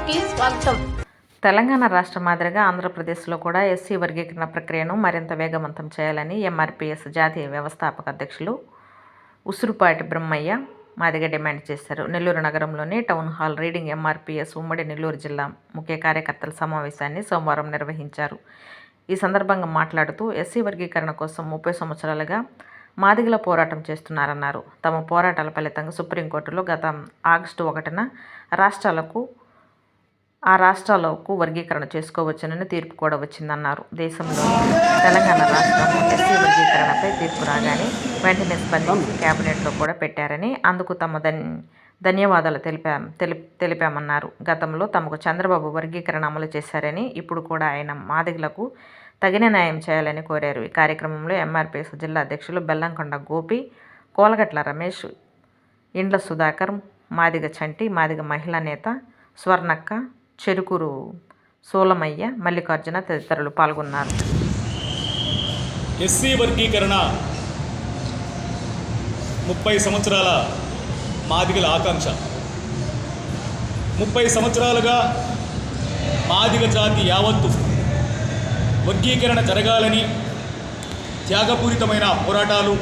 న్యూస్కి స్వాగతం. తెలంగాణ రాష్ట్ర మాదిరిగా ఆంధ్రప్రదేశ్లో కూడా ఎస్సీ వర్గీకరణ ప్రక్రియను మరింత వేగవంతం చేయాలని ఎంఆర్పీఎస్ జాతీయ వ్యవస్థాపక అధ్యక్షులు ఉసురుపాటి బ్రహ్మయ్య మాదిగ డిమాండ్ చేశారు. నెల్లూరు నగరంలోని టౌన్ హాల్ రీడింగ్ ఎంఆర్పీఎస్ ఉమ్మడి నెల్లూరు జిల్లా ముఖ్య కార్యకర్తల సమావేశాన్ని సోమవారం నిర్వహించారు. ఈ సందర్భంగా మాట్లాడుతూ ఎస్సీ వర్గీకరణ కోసం 30 సంవత్సరాలుగా మాదిగల పోరాటం చేస్తున్నారన్నారు. తమ పోరాటాల ఫలితంగా సుప్రీంకోర్టులో గత ఆగస్టు 1న రాష్ట్రాలకు వర్గీకరణ చేసుకోవచ్చునని తీర్పు కూడా వచ్చిందన్నారు. దేశంలోని తెలంగాణ రాష్ట్రం ఎస్సీ వర్గీకరణపై తీర్పు రాగానే వెంటనే స్పందించి కేబినెట్లో కూడా పెట్టారని, అందుకు తమ ధన్యవాదాలు తెలిపామన్నారు. గతంలో తమకు చంద్రబాబు వర్గీకరణ అమలు చేశారని, ఇప్పుడు కూడా ఆయన మాదిగలకు తగిన న్యాయం చేయాలని కోరారు. ఈ కార్యక్రమంలో ఎంఆర్పీఎస్ జిల్లా అధ్యక్షులు బెల్లంకొండ గోపి, కోలగట్ల రమేష్, ఇండ్ల సుధాకర్, మాదిగ చంటి, మాదిగ మహిళా నేత స్వర్ణక్క, చెరుకూరు సోలమయ్య, మల్లికార్జున తదితరులు పాల్గొన్నారు. ఎస్సీ వర్గీకరణ 30 సంవత్సరాల మాదిగల ఆకాంక్ష. 30 సంవత్సరాలుగా మాదిగ జాతి యావత్తు వర్గీకరణ జరగాలని త్యాగపూరితమైన పోరాటాలు,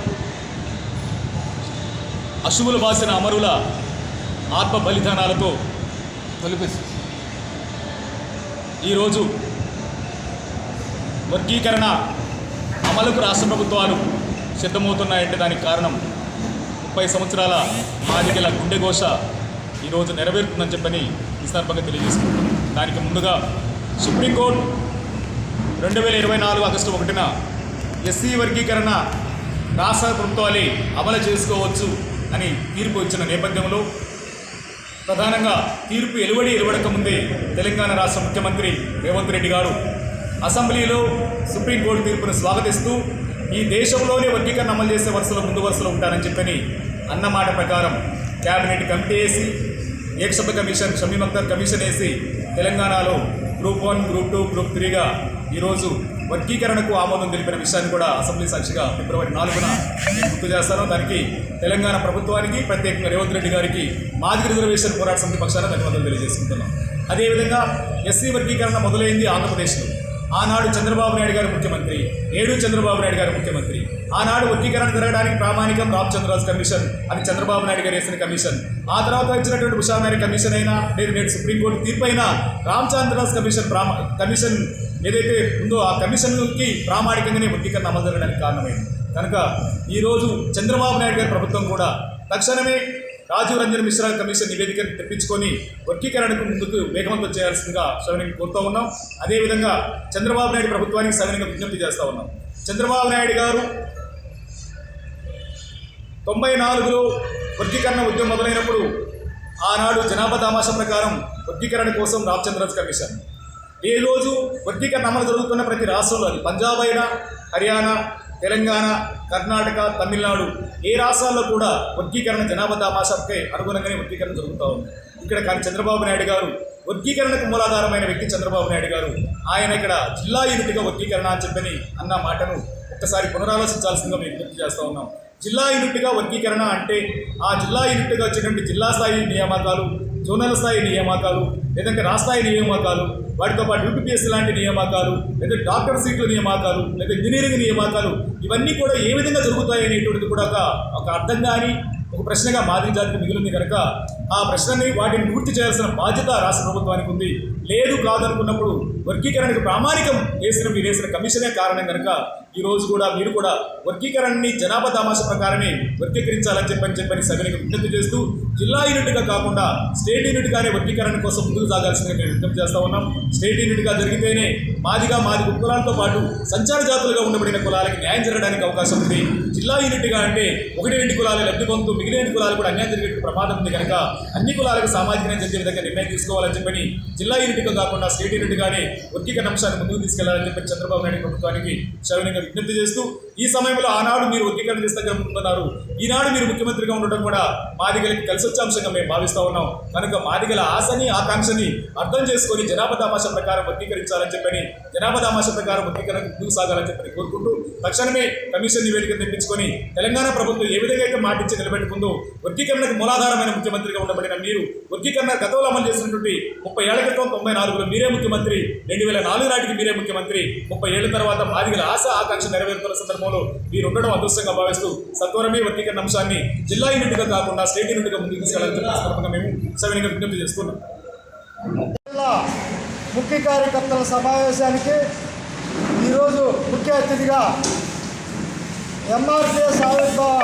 అశువులు బాసిన అమరుల ఆత్మ బలిదానాలతో ఈరోజు వర్గీకరణ అమలుకు రాష్ట్ర ప్రభుత్వాలు సిద్ధమవుతున్నాయంటే దానికి కారణం 30 సంవత్సరాల మాదిగల గుండెఘోష ఈరోజు నెరవేరుతుందని చెప్పని ఈ సందర్భంగా తెలియజేసుకుంటున్నాం. దానికి ముందుగా సుప్రీంకోర్టు 2024 ఆగస్టు 1న ఎస్సీ వర్గీకరణ రాష్ట్ర ప్రభుత్వాలే అమలు చేసుకోవచ్చు అని తీర్పు ఇచ్చిన నేపథ్యంలో ప్రధానంగా తీర్పు వెలువడక ముందే తెలంగాణ రాష్ట్ర ముఖ్యమంత్రి రేవంత్ రెడ్డి గారు అసెంబ్లీలో సుప్రీంకోర్టు తీర్పును స్వాగతిస్తూ ఈ దేశంలోనే వర్గీకరణ అమలు చేసే ముందు వరుసలో ఉంటారని చెప్పని అన్నమాట ప్రకారం క్యాబినెట్ కమిటీ వేసి, ఏకసభ్య కమిషన్, షమీమ్ అఖ్తర్ కమిషన్ వేసి తెలంగాణలో గ్రూప్ 1, గ్రూప్ 2, గ్రూప్ 3గా ఈరోజు వర్గీకరణకు ఆమోదం తెలిపిన విషయాన్ని కూడా అసెంబ్లీ సాక్షిగా ఫిబ్రవరి 4న నేను గుర్తు చేస్తాను. దానికి తెలంగాణ ప్రభుత్వానికి, ప్రత్యేకంగా రేవంత్ రెడ్డి గారికి మాదిగ రిజర్వేషన్ పోరాట సమితి పక్షాన ధన్యవాదాలు తెలియజేసుకుంటున్నాం. అదేవిధంగా ఎస్సీ వర్గీకరణ మొదలైంది ఆంధ్రప్రదేశ్లో. ఆనాడు చంద్రబాబు నాయుడు గారు ముఖ్యమంత్రి, నేడు చంద్రబాబు నాయుడు గారు ముఖ్యమంత్రి. ఆనాడు వర్గీకరణ జరగడానికి ప్రామాణికం రామచంద్రరాజు కమిషన్, అది చంద్రబాబు నాయుడు గారు వేసిన కమిషన్. ఆ తర్వాత వచ్చినటువంటి ఉషామేర కమిషన్ అయినా, నేడు సుప్రీంకోర్టు తీర్పు అయినా రామచంద్రరాజు కమిషన్ ఏదైతే ఉందో ఆ కమిషన్కి ప్రామాణికంగానే వర్గీకరణ అమలు జరగడానికి కారణమైంది. కనుక ఈరోజు చంద్రబాబు నాయుడు గారి ప్రభుత్వం కూడా తక్షణమే రాజీవ్ రంజన్ మిశ్రా కమిషన్ నివేదికను తెప్పించుకొని వర్గీకరణకు ముందుకు వేగవంతం చేయాల్సిందిగా సవినయంగా కోరుతూ ఉన్నాం. అదేవిధంగా చంద్రబాబు నాయుడు ప్రభుత్వానికి సవినయంగా విజ్ఞప్తి చేస్తూ ఉన్నాం. చంద్రబాబు నాయుడు గారు 94లో వర్గీకరణ ఉద్యమం మొదలైనప్పుడు ఆనాడు జనాభా దామాషా ప్రకారం వర్గీకరణ కోసం రామచంద్రరాజు కమిషన్, ఈ రోజు వర్గీకరణ అమలు జరుగుతున్న ప్రతి రాష్ట్రంలో, అది పంజాబ్ అయినా, హర్యానా, తెలంగాణ, కర్ణాటక, తమిళనాడు, ఏ రాష్ట్రాల్లో కూడా వర్గీకరణ జనాభా దామాషాకే అనుగుణంగానే వర్గీకరణ జరుగుతూ ఉంది. ఇక్కడ కానీ చంద్రబాబు నాయుడు గారు వర్గీకరణకు మూలాధారమైన వ్యక్తి చంద్రబాబు నాయుడు గారు, ఆయన ఇక్కడ జిల్లా యూనిట్గా వర్గీకరణ అని చెప్పని అన్న మాటను ఒక్కసారి పునరాలోచించాల్సిందిగా మేము విజ్ఞప్తి చేస్తూ ఉన్నాం. జిల్లా యూనిట్గా వర్గీకరణ అంటే ఆ జిల్లా యూనిట్గా వచ్చేటువంటి జిల్లా స్థాయి నియామకాలు, జోనల్ స్థాయి నియామకాలు, లేదంటే రాష్ట్రాయి నియామకాలు, వాటితో పాటు యూపీఎస్సీ లాంటి నియామకాలు, లేదా డాక్టర్ సీట్ల నియామకాలు, లేదా ఇంజనీరింగ్ నియామకాలు, ఇవన్నీ కూడా ఏ విధంగా జరుగుతాయి అనేటువంటిది కూడా ఒక అర్థం కానీ ఒక ప్రశ్నగా మాదిగ జాతికి మిగిలింది. కనుక ఆ ప్రశ్నని వాటిని పూర్తి చేయాల్సిన బాధ్యత రాష్ట్ర ప్రభుత్వానికి ఉంది. లేదు కాదనుకున్నప్పుడు వర్గీకరణకు ప్రామాణికం మీరు వేసిన కమిషనే కారణం. కనుక ఈరోజు కూడా మీరు కూడా వర్గీకరణని జనాభా దామాషా ప్రకారమే వర్గీకరించాలని చెప్పని సభ్యునికి విజ్ఞప్తి చేస్తూ, జిల్లా యూనిట్గా కాకుండా స్టేట్ యూనిట్గానే వర్గీకరణ కోసం ముందుకు సాగాల్సిందిగా మేము విజ్ఞప్తి చేస్తూ ఉన్నాం. స్టేట్ యూనిట్గా జరిగితేనే మాదిగ కులాలతో పాటు సంచార జాతులుగా ఉండబడిన కులాలకి న్యాయం జరగడానికి అవకాశం ఉంది. జిల్లా యూనిట్గా అంటే 1-2 కులాలు లబ్ధి పొందుతూ మిగిలిన కులాలు కూడా అన్యాయం జరిగే ప్రమాదం ఉంది. కనుక అన్ని కులాలకు సామాజిక న్యాయం జరిగే విధంగా నిర్ణయం తీసుకోవాలని చెప్పని, జిల్లా యూనిట్గా కాకుండా స్టేట్ యూనిట్గానే వర్గీకరణ అంశాన్ని ముందుకు తీసుకెళ్లాలని చెప్పి చంద్రబాబు నాయుడు ప్రభుత్వానికి సవినయంగా విజ్ఞప్తి చేస్తూ, ఈ సమయంలో ఆనాడు మీరు వర్గీకరణ చేస్తే ముందున్నారు, ఈనాడు మీరు ముఖ్యమంత్రిగా ఉండటం కూడా మాదిగలకి కలిసి వచ్చే అంశంగా మేము భావిస్తూ ఉన్నాం. కనుక మాదిగల ఆశని ఆకాంక్షని అర్థం చేసుకొని జనాభా దామాష ప్రకారం వర్గీకరించాలని చెప్పని, జనాభా దామాష ప్రకారం వర్గీకరణ ముందుకు సాగాలని చెప్పని కోరుకుంటూ తక్షణమే కమిషన్ నివేదిక తెప్పించుకొని తెలంగాణ ప్రభుత్వం ఏ విధంగా అయితే మాటించి నిలబెట్టుకుందో వర్గీకరణకు మూలాధారమైన ముఖ్యమంత్రిగా ఉండబడిన మీరు వర్గీకరణ గతంలో అమలు చేసినటువంటి 30 ఏళ్ల క్రితం 94లో మీరే ముఖ్యమంత్రి, 2004 నాటికి మీరే ముఖ్యమంత్రి, 30 ఏళ్ల తర్వాత మాదిగల ఆశ ఆకాంక్ష నెరవేరుతున్న సందర్భంలో మీరు ఉండడం అదృష్టంగా భావిస్తూ సత్వరమే వర్గీకరణ అంశాన్ని జిల్లా యూనిట్గా కాకుండా స్టేట్ యూనిట్గా ముందుకు తీసుకెళ్లాలని చెప్పి మేము సవినీయంగా విజ్ఞప్తి చేస్తున్నాం. ముఖ్య కార్యకర్తల సమావేశానికి ఈరోజు ముఖ్య అతిథిగా ఎంఆర్పిఎస్ ఆవిర్భావ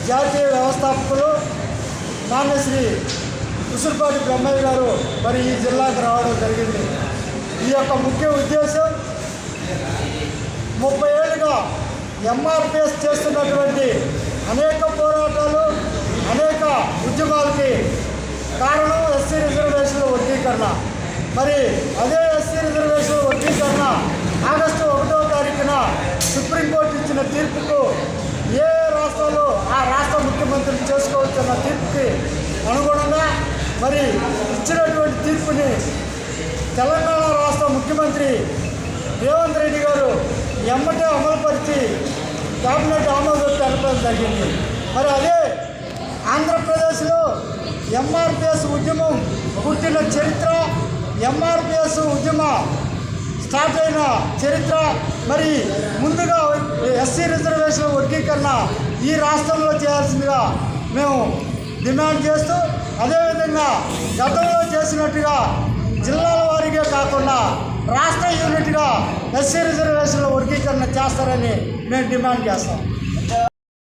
జాతీయ వ్యవస్థాపకులు నాన్నశ్రీ ఉసురుపాటి బ్రహ్మయ్య గారు మరి ఈ జిల్లాకు రావడం జరిగింది. ఈ యొక్క ముఖ్య ఉద్దేశం 30 ఏళ్ళుగా ఎంఆర్పిఎస్ చేస్తున్నటువంటి అనేక పోరాటాలు, అనేక ఉద్యమాలకి కారణం ఎస్సీ రిజర్వేషన్ల వర్గీకరణ. మరి అదే ఎస్సీ రిజర్వేషన్ల వర్గీకరణ ఆగస్టు 1వ తారీఖున సుప్రీంకోర్టు ఇచ్చిన తీర్పుకు ఏ రాష్ట్రాలు ఆ రాష్ట్ర ముఖ్యమంత్రులు చేసుకోవచ్చన్న తీర్పుకి అనుగుణంగా మరి ఇచ్చినటువంటి తీర్పుని తెలంగాణ రాష్ట్ర ముఖ్యమంత్రి రేవంత్ రెడ్డి గారు ఎమ్మటే అమలుపరిచి క్యాబినెట్ ఆమోదం తెలపడం జరిగింది. మరి అదే ఆంధ్రప్రదేశ్లో ఎంఆర్పిఎస్ ఉద్యమం పుట్టిన చరిత్ర, ఎంఆర్పిఎస్ ఉద్యమ స్టార్ట్ అయిన చరిత్ర, మరి ముందుగా ఎస్సీ రిజర్వేషన్ వర్గీకరణ ఈ రాష్ట్రంలో చేయాల్సిందిగా మేము డిమాండ్ చేస్తూ, అదేవిధంగా గతంలో చేసినట్టుగా జిల్లాల వారీగా కాకుండా రాష్ట్ర యూనిట్గా ఎస్సీ రిజర్వేషన్ల వర్గీకరణ చేస్తారని మేము డిమాండ్ చేస్తాం.